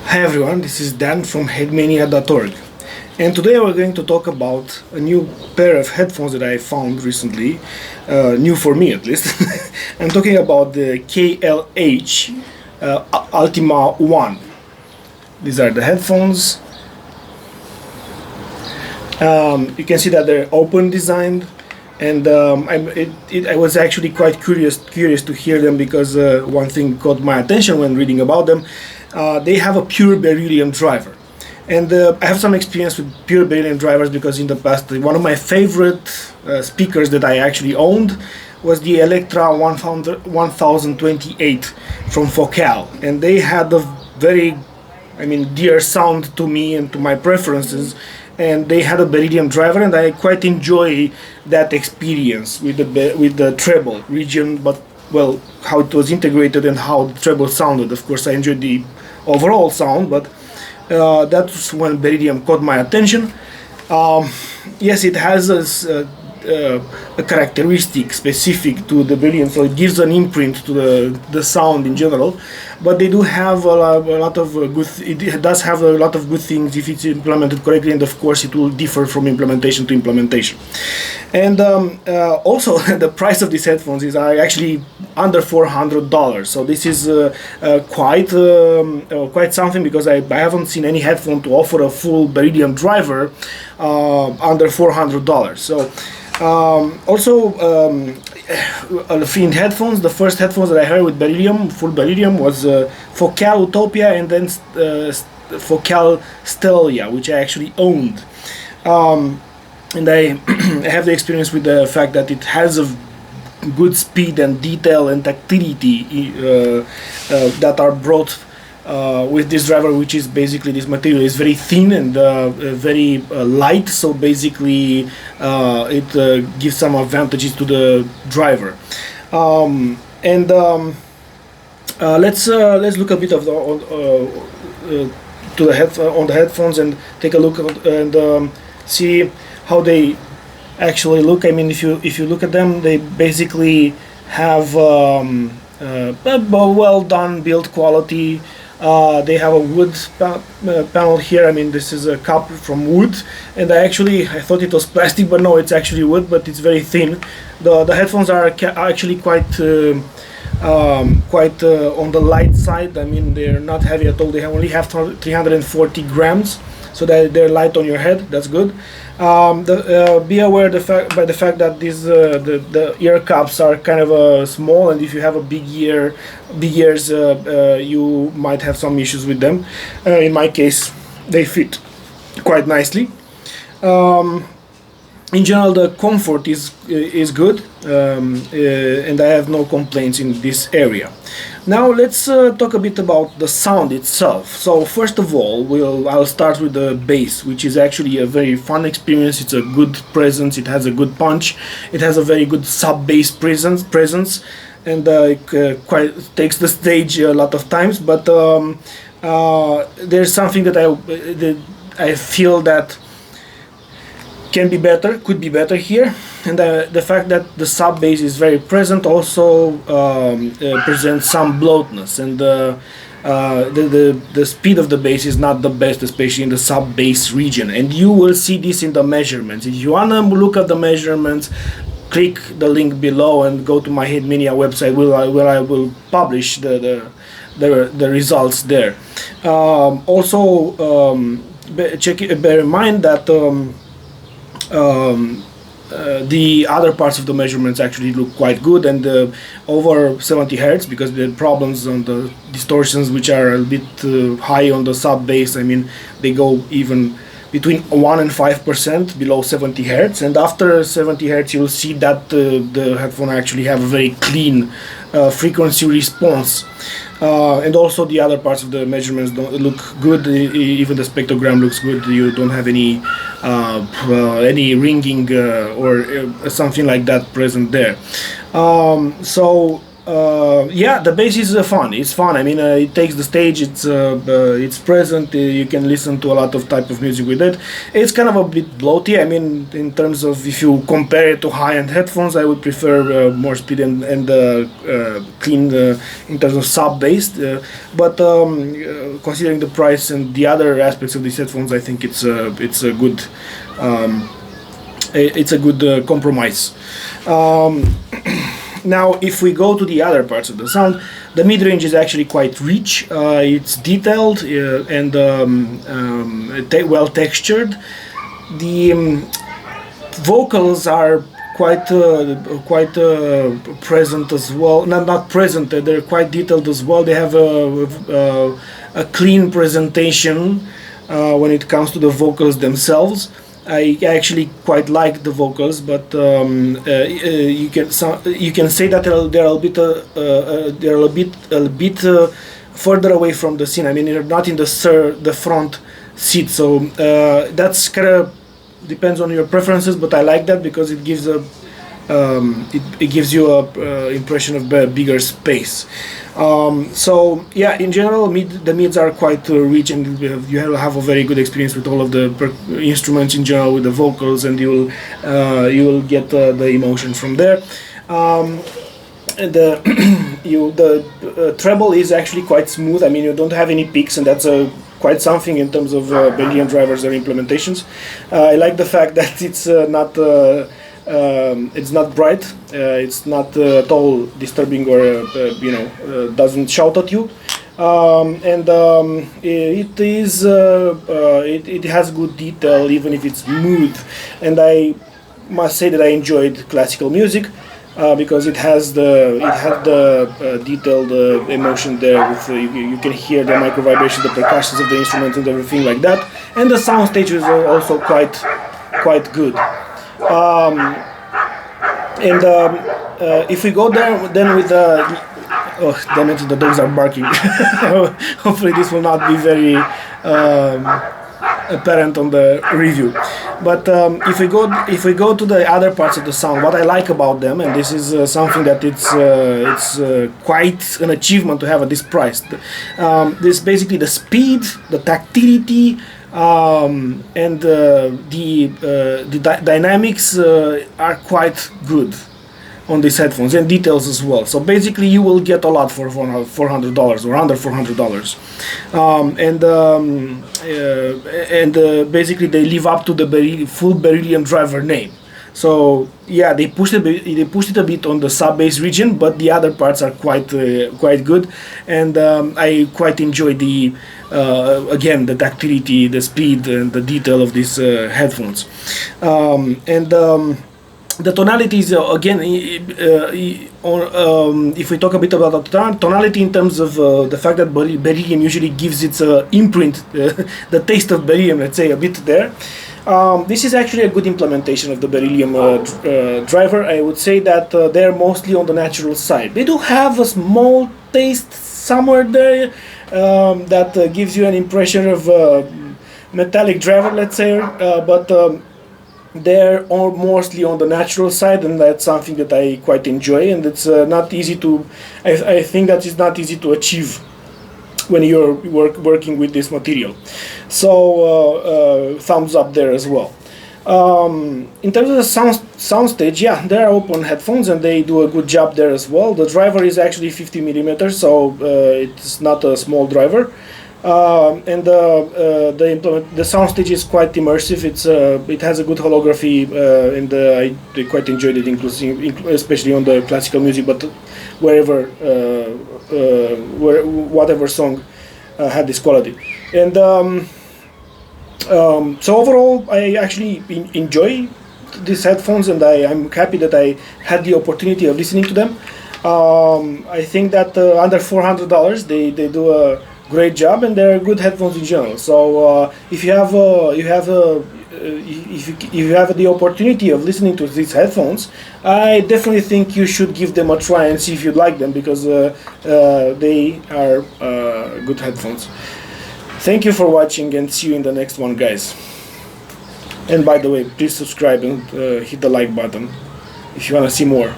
Hi everyone, this is Dan from headmania.org, and today we're going to talk about a new pair of headphones that I found recently, new for me at least. I'm talking about the KLH Ultima 1. These are the headphones. You can see that they're open designed, and I was actually quite curious to hear them because one thing caught my attention when reading about them. They have a pure beryllium driver, and I have some experience with pure beryllium drivers because in the past one of my favorite speakers that I actually owned was the Electra 1028 from Focal, and they had a very, dear sound to me and to my preferences, and they had a beryllium driver, and I quite enjoy that experience with the treble region, but well, how it was integrated and how the treble sounded. Of course, I enjoyed the overall sound, but that's when beryllium caught my attention. Yes, it has a characteristic specific to the beryllium, so it gives an imprint to the sound in general. But they do have a lot of good. It does have a lot of good things if it's implemented correctly, and of course, it will differ from implementation to implementation. And also, the price of these headphones is actually under $400. So this is quite something, because I haven't seen any headphone to offer a full beryllium driver under $400. So in headphones, the first headphones that I heard with beryllium, full beryllium, was Focal Utopia, and then Focal Stelia, which I actually owned. And I have the experience with the fact that it has a good speed and detail and tactility that are brought with this driver, which is basically, this material is very thin and very light, so basically it gives some advantages to the driver. Let's look a bit of on the headphones and take a look and see how they actually look. I mean, if you look at them, they basically have a well done build quality. They have a wood panel here. I mean, this is a cup from wood, and I thought it was plastic, but no, it's actually wood, but it's very thin. The headphones are actually quite on the light side. I mean, they're not heavy at all. They only have 340 grams, so they're light on your head. That's good. Be aware by the fact that these the ear cups are kind of small, and if you have big ears, you might have some issues with them. In my case, they fit quite nicely. In general, the comfort is good, and I have no complaints in this area. Now let's talk a bit about the sound itself. So first of all, I'll start with the bass, which is actually a very fun experience. It's a good presence. It has a good punch. It has a very good sub-bass presence, and it quite takes the stage a lot of times. But there's something that I feel that could be better here, and the fact that the sub bass is very present also presents some bloatness, and the speed of the bass is not the best, especially in the sub bass region, and you will see this in the measurements. If you wanna look at the measurements, click the link below and go to my Headmania website where I will publish the results there. Bear in mind that the other parts of the measurements actually look quite good, and over 70 Hz, because the problems on the distortions, which are a bit high on the sub bass, I mean, they go even between 1 and 5% below 70 Hz, and after 70 Hz you'll see that the headphone actually have a very clean frequency response. And also the other parts of the measurements don't look good. Even the spectrogram looks good. You don't have any ringing or something like that present there. So Yeah, the bass is fun. It's fun. I mean, it takes the stage. It's present. You can listen to a lot of type of music with it. It's kind of a bit bloaty. I mean, in terms of if you compare it to high-end headphones, I would prefer more speed and clean in terms of sub bass. But considering the price and the other aspects of these headphones, I think it's a good compromise. Now, if we go to the other parts of the sound, the mid-range is actually quite rich. It's detailed and well textured. The vocals are quite present as well. Not present. They're quite detailed as well. They have a clean presentation when it comes to the vocals themselves. I actually quite like the vocals, but you can say that they're a bit further away from the scene. I mean, they're not in the front seat, so that's kind of depends on your preferences. But I like that because it gives it gives you a impression of bigger space. So yeah, in general, the mids are quite rich, and you have a very good experience with all of the instruments in general, with the vocals, and you will get the emotion from there. And the treble is actually quite smooth. I mean, you don't have any peaks, and that's quite something in terms of Beryllium drivers or implementations. I like the fact that it's not bright, it's not at all disturbing, or doesn't shout at you, and it has good detail, even if it's smooth. And I must say that I enjoyed classical music because it had the detailed emotion there. With you can hear the micro vibrations, the percussions of the instruments, and everything like that. And the sound stages are also quite good. If we go there then with the oh damn it, the dogs are barking. Hopefully this will not be very apparent on the review. But if we go to the other parts of the sound, what I like about them, and this is something that it's quite an achievement to have at this price. This basically the speed, the tactility, and the dynamics are quite good on these headphones, and details as well. So basically you will get a lot for $400 or under $400, and basically they live up to the full Beryllium driver name. So yeah, they pushed it a bit on the sub bass region, but the other parts are quite good, and I quite enjoy the again, the tactility, the speed, and the detail of these headphones. The tonalities, again, if we talk a bit about the tonality in terms of the fact that Beryllium usually gives its imprint, the taste of Beryllium, let's say, a bit there. This is actually a good implementation of the Beryllium driver. I would say that they're mostly on the natural side. They do have a small taste somewhere there that gives you an impression of metallic driver, let's say, but they're all mostly on the natural side, and that's something that I quite enjoy, and it's not easy to, I think that it's not easy to achieve when you're working with this material. So thumbs up there as well. In terms of the sound stage, yeah, they're open headphones and they do a good job there as well. The driver is actually 50 millimeters, so it's not a small driver. And the sound stage is quite immersive. It has a good holography, and I quite enjoyed it, especially on the classical music, but whatever song had this quality. And so overall, I actually enjoy these headphones, and I'm happy that I had the opportunity of listening to them. I think that under $400, they do a great job, and they're good headphones in general. So if you have the opportunity of listening to these headphones, I definitely think you should give them a try and see if you like them, because they are good headphones. Thank you for watching, and see you in the next one, guys. And by the way, please subscribe and hit the like button if you want to see more.